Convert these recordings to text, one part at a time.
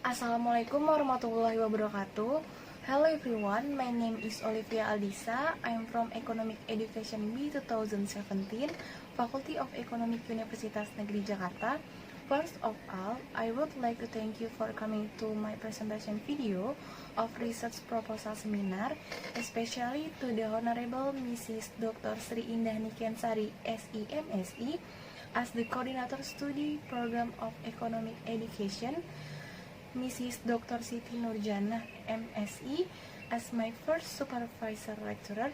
Assalamualaikum warahmatullahi wabarakatuh. Hello everyone, my name is Olivia Aldisa. I am from Economic Education B 2017, Faculty of Economic Universitas Negeri Jakarta. First of all, I would like to thank you for coming to my presentation video of research proposal seminar, especially to the Honorable Mrs. Dr. Sri Indah Nikiansari, SEMSE, as the Coordinator Study Program of Economic Education, Mrs. Dr. Siti Nurjana, MSI, as my first supervisor lecturer,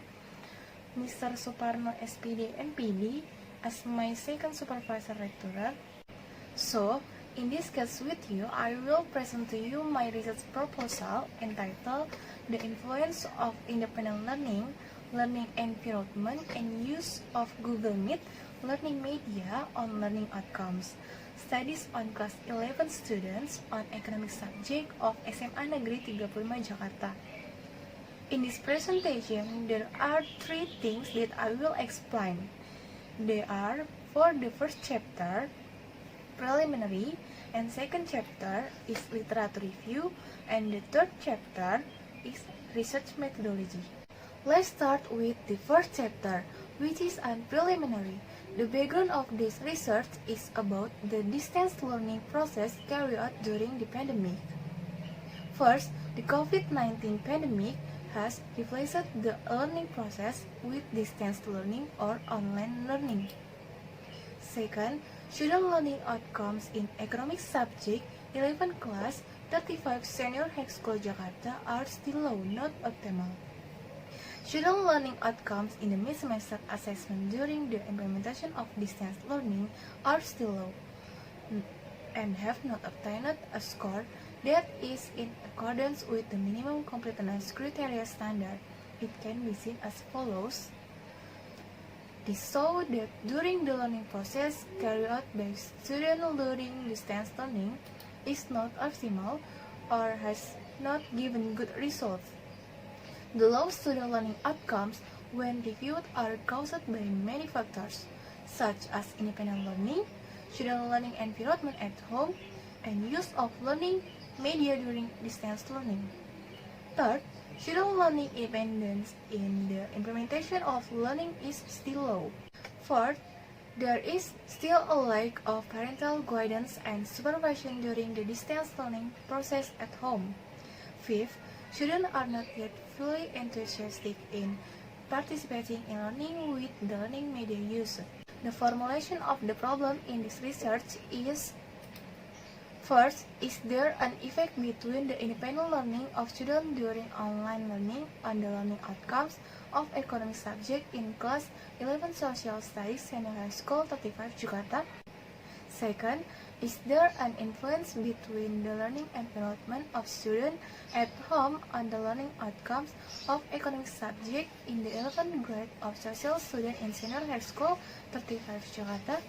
Mr. Suparno, SPD, MPD, as my second supervisor lecturer. So, in this case with you, I will present to you my research proposal entitled The Influence of Independent Learning, Learning Environment, and Use of Google Meet Learning Media on Learning Outcomes. Studies on Class 11 students on economic subject of SMA Negeri 35 Jakarta. In this presentation, there are three things that I will explain. They are, for the first chapter, preliminary, and second chapter is literature review, and the third chapter is research methodology. Let's start with the first chapter, which is on preliminary. The background of this research is about the distance learning process carried out during the pandemic. First, the COVID-19 pandemic has replaced the learning process with distance learning or online learning. Second, student learning outcomes in economic subject 11 class 35 senior high school Jakarta are still low, not optimal. Student learning outcomes in the mid-semester assessment during the implementation of distance learning are still low and have not obtained a score that is in accordance with the minimum completeness criteria standard. It can be seen as follows. This shows that during the learning process carried out by students during distance learning is not optimal or has not given good results. The low student learning outcomes when reviewed are caused by many factors, such as independent learning, student learning environment at home, and use of learning media during distance learning. Third, student learning independence in the implementation of learning is still low. Fourth, there is still a lack of parental guidance and supervision during the distance learning process at home. Fifth, students are not yet fully enthusiastic in participating in learning with the learning media use. The formulation of the problem in this research is: first, is there an effect between the independent learning of students during online learning on the learning outcomes of economic subject in class 11 social studies senior high school 35 Jakarta? Second, is there an influence between the learning environment of students at home on the learning outcomes of economic subject in the 11th grade of social student in senior high school 35 Jakarta?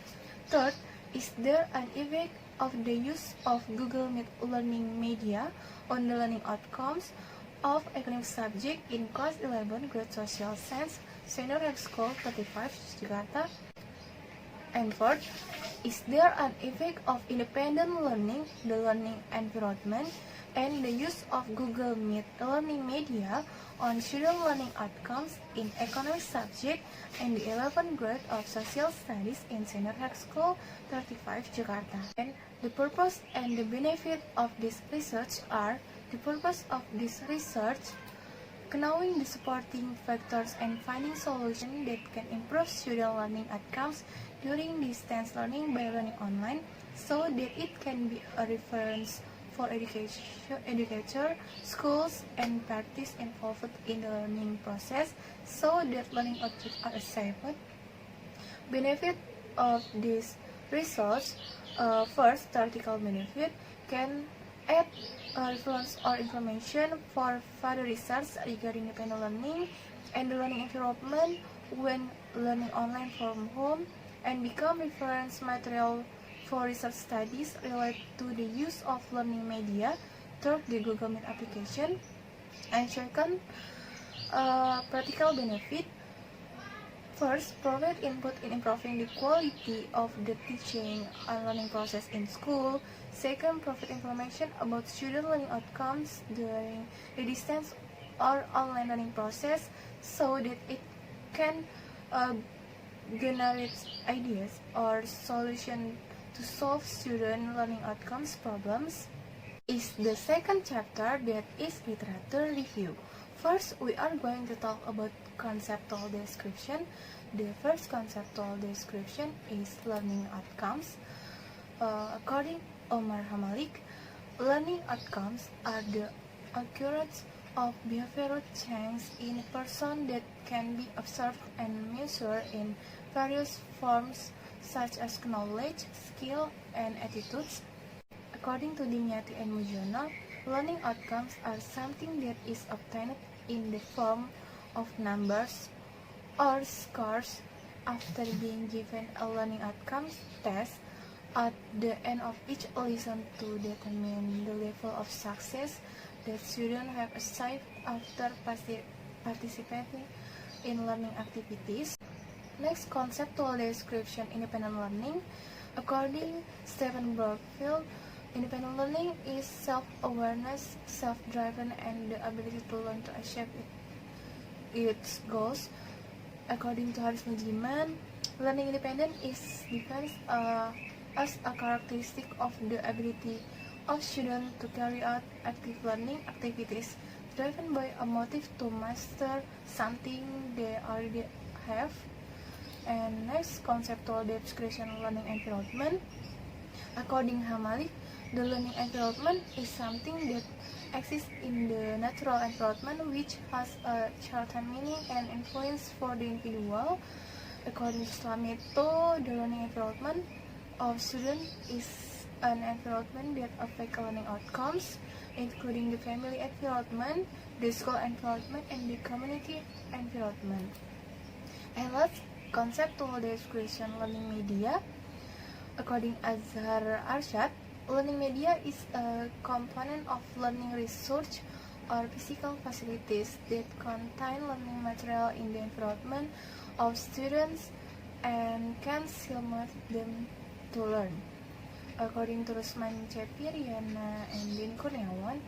Third, is there an effect of the use of Google Meet learning media on the learning outcomes of economic subject in class 11 grade social science senior high school 35 Jakarta? And fourth, is there an effect of independent learning, the learning environment, and the use of Google Meet learning media on student learning outcomes in economic subject in the 11th grade of social studies in senior high school 35 Jakarta? And the purpose and the benefit of this research are: the purpose of this research, knowing the supporting factors and finding solutions that can improve student learning outcomes during distance learning by learning online, so that it can be a reference for educators, schools, and parties involved in the learning process, so that learning outcomes are achieved. Benefit of this research: first, theoretical benefit can add reference or information for further research regarding independent learning and the learning environment when learning online from home, and become reference material for research studies related to the use of learning media through the Google Meet application. And second, practical benefit: first, provide input in improving the quality of the teaching and learning process in school. Second, provide information about student learning outcomes during the distance or online learning process so that it can generate ideas or solutions to solve student learning outcomes problems. Is the second chapter, that is literature review. First, we are going to talk about conceptual description. The first conceptual description is learning outcomes. According Omar Hamalik, learning outcomes are the occurrence of behavioral change in a person that can be observed and measured in various forms such as knowledge, skill, and attitudes. According to Dimyati and Mujono, learning outcomes are something that is obtained in the form of numbers or scores after being given a learning outcomes test at the end of each lesson to determine the level of success that students have achieved after participating in learning activities. Next, conceptual description independent learning. According Stephen Brookfield, independent learning is self-awareness, self-driven, and the ability to learn to achieve its goals. According to Haris Mujiman, learning independent is defined as a characteristic of the ability of students to carry out active learning activities driven by a motive to master something they already have. And next, conceptual description learning environment. According Hamalik, the learning environment is something that exists in the natural environment which has a certain meaning and influence for the individual. According to Slameto, the learning environment of students is an environment that affects learning outcomes, including the family environment, the school environment, and the community environment. And last, conceptual description learning media. According Azhar Arshad, learning media is a component of learning research or physical facilities that contain learning material in the environment of students and can simulate them to learn. According to Rusman Cepiriana and Din Kurniawan,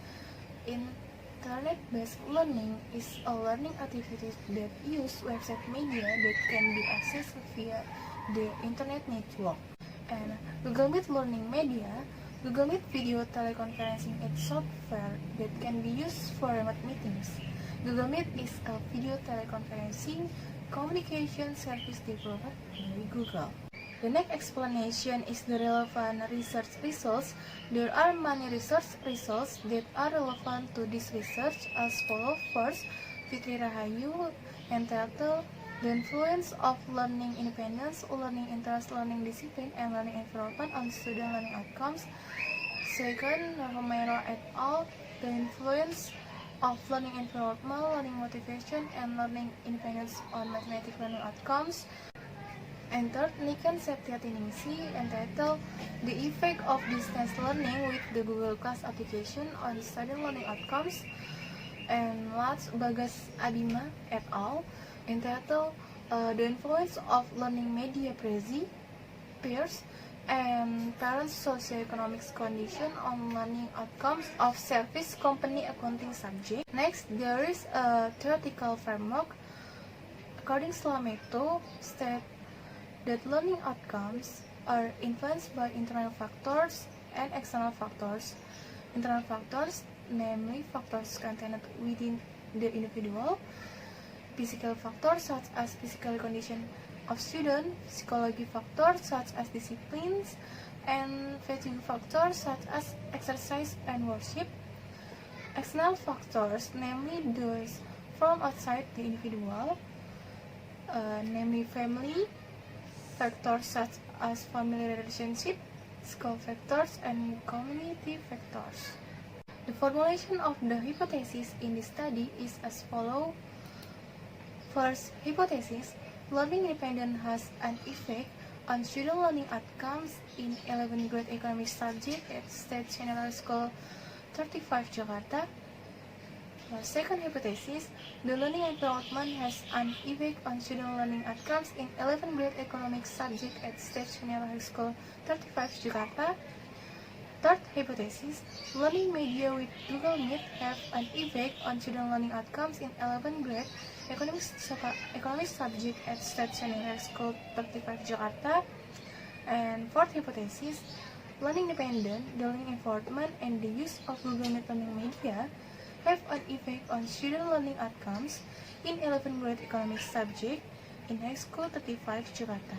internet-based learning is a learning activity that use website media that can be accessed via the internet network. And Google Meet learning media. Google Meet video teleconferencing is software that can be used for remote meetings. Google Meet is a video teleconferencing communication service developed by Google. The next explanation is the relevant research results. There are many research results that are relevant to this research as follows. First, Fitri Rahayu entitled The Influence of Learning Independence, Learning Interest, Learning Discipline, and Learning Environment on Student Learning Outcomes. Second, Romero et al. The Influence of Learning Environment, Learning Motivation, and Learning Independence on Mathematics Learning Outcomes. And third, Nikan Septiatiningsi entitled The Effect of Distance Learning with the Google Class Application on Student Learning Outcomes. And last, Bagas Abima et al. Entitled The Influence of Learning Media Peers, and Parents' Socioeconomic Condition on Learning Outcomes of Service Company Accounting Subject. Next, there is a theoretical framework. According Slameto, state that learning outcomes are influenced by internal factors and external factors. Internal factors, namely factors contained within the individual, physical factors such as physical condition of student, psychology factors such as disciplines, and fatigue factors such as exercise and worship. External factors, namely those from outside the individual, namely family, factors such as family relationship, school factors, and community factors. The formulation of the hypothesis in this study is as follows. First, hypothesis: learning independence has an effect on student learning outcomes in 11th grade economics subject at State General School 35 Jakarta. Second hypothesis: the learning environment has an effect on student learning outcomes in 11th grade economics subject at State General High School 35 Jakarta. Third hypothesis, learning media with Google Meet have an effect on student learning outcomes in 11th grade economics subject at State Senior High School 35 Jakarta. And fourth hypothesis, learning independent, the learning environment, and the use of Google Meet learning media have an effect on student learning outcomes in 11th grade economics subject in High School 35 Jakarta.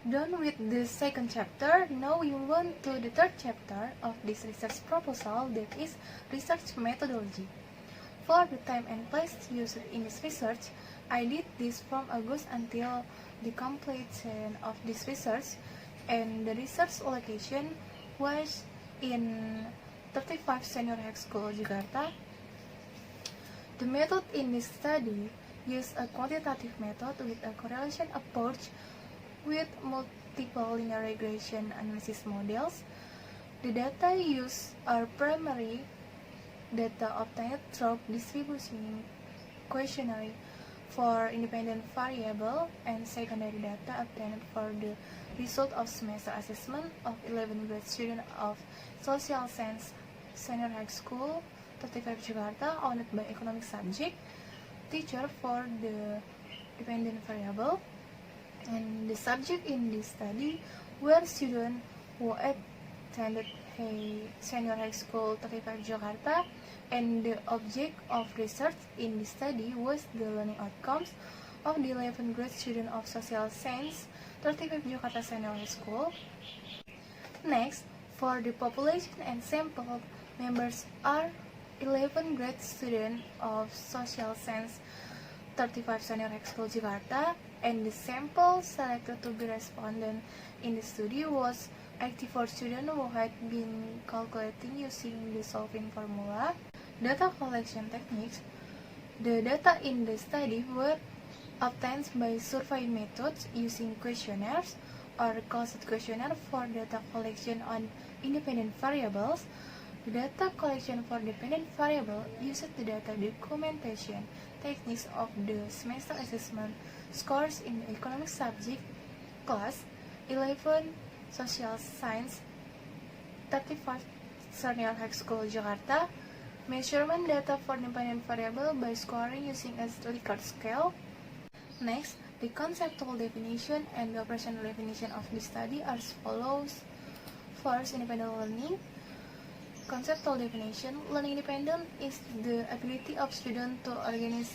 Done with the second chapter, now we move on to the third chapter of this research proposal, that is research methodology. For the time and place used in this research, I did this from August until the completion of this research, and the research location was in 35 Senior High School Jakarta. The method in this study used a quantitative method with a correlation approach with multiple linear regression analysis models. The data used are primary data obtained through distribution questionnaire for independent variable and secondary data obtained for the result of semester assessment of 11th grade student of Social Science Senior High School 35 Jakarta owned by economic subject teacher for the dependent variable. And the subject in this study were students who attended Senior High School 35 Jakarta, and the object of research in this study was the learning outcomes of the 11th grade student of Social Science 35 Jakarta Senior High School. Next, for the population and sample members are 11th grade student of Social Science 35 Senior High School Jakarta, and the sample selected to be respondent in the study was 84 students who had been calculating using the solving formula. Data collection techniques. The data in the study were obtained by survey methods using questionnaires or closed questionnaire for data collection on independent variables. The data collection for dependent variable used the data documentation techniques of the semester assessment scores in the economic subject class 11 Social Science 35 Senior High School Jakarta. Measurement data for dependent variable by scoring using a Likert scale. Next, the conceptual definition and the operational definition of the study are as follows. First, independent learning. Conceptual definition: learning independent is the ability of students to organize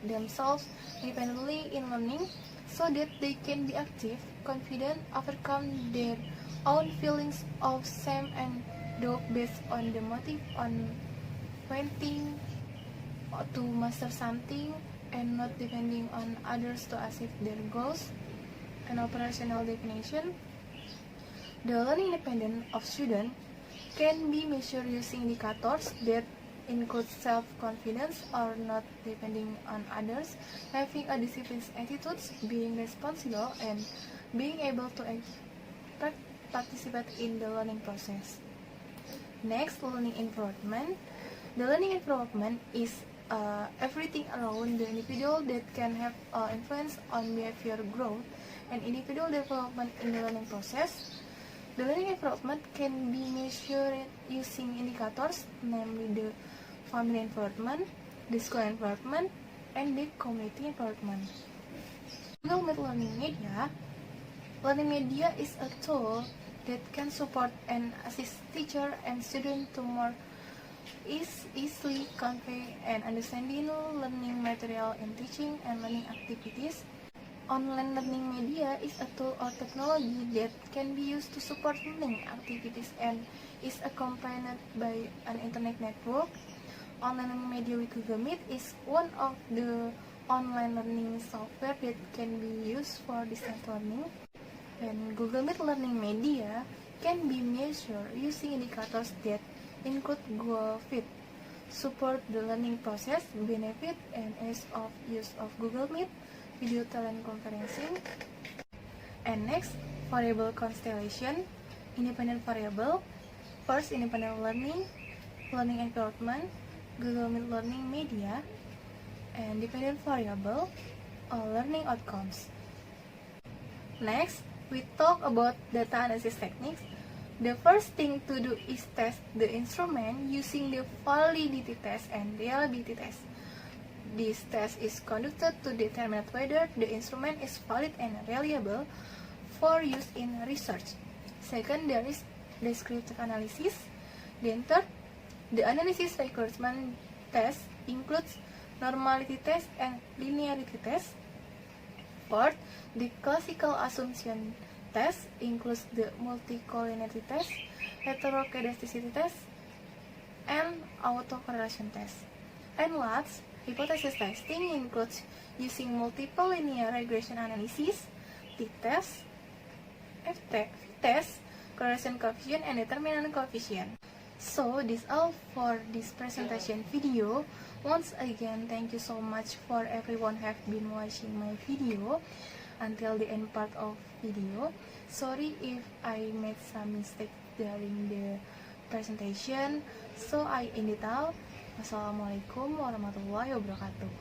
themselves independently in learning so that they can be active, confident, overcome their own feelings of shame and doubt based on the motive on wanting to master something and not depending on others to achieve their goals. An operational definition: the learning independence of students can be measured using indicators that include self-confidence or not depending on others, having a disciplined attitude, being responsible, and being able to participate in the learning process. Next, learning environment. The learning environment is everything around the individual that can have influence on behavior growth and individual development in the learning process. The learning environment can be measured using indicators, namely the family environment, the school environment, and the community environment. Google Meet Learning Media. Learning media is a tool that can support and assist teacher and student to more easily convey and understanding learning material in teaching and learning activities. Online learning media is a tool or technology that can be used to support learning activities and is accompanied by an internet network. Online learning media with Google Meet is one of the online learning software that can be used for distance learning. And Google Meet learning media can be measured using indicators that include Google Fit, support the learning process, benefit and ease of use of Google Meet, video teleconferencing. And next, variable constellation, independent variable. First, independent learning, learning environment, Google Meet learning media, and dependent variable, learning outcomes. Next, we talk about data analysis techniques. The first thing to do is test the instrument using the validity test and reliability test. This test is conducted to determine whether the instrument is valid and reliable for use in research. Second, there is descriptive analysis. Then third, the analysis requirement test includes normality test and linearity test. Fourth, the classical assumption test includes the multicollinearity test, heteroscedasticity test, and autocorrelation test. And last, hypothesis testing includes using multiple linear regression analysis, t-test, f-test, correlation coefficient, and determinant coefficient. So, this all for this presentation video. Once again, thank you so much for everyone have been watching my video until the end part of video. Sorry if I made some mistake during the presentation. So, I end it out. Wassalamualaikum warahmatullahi wabarakatuh.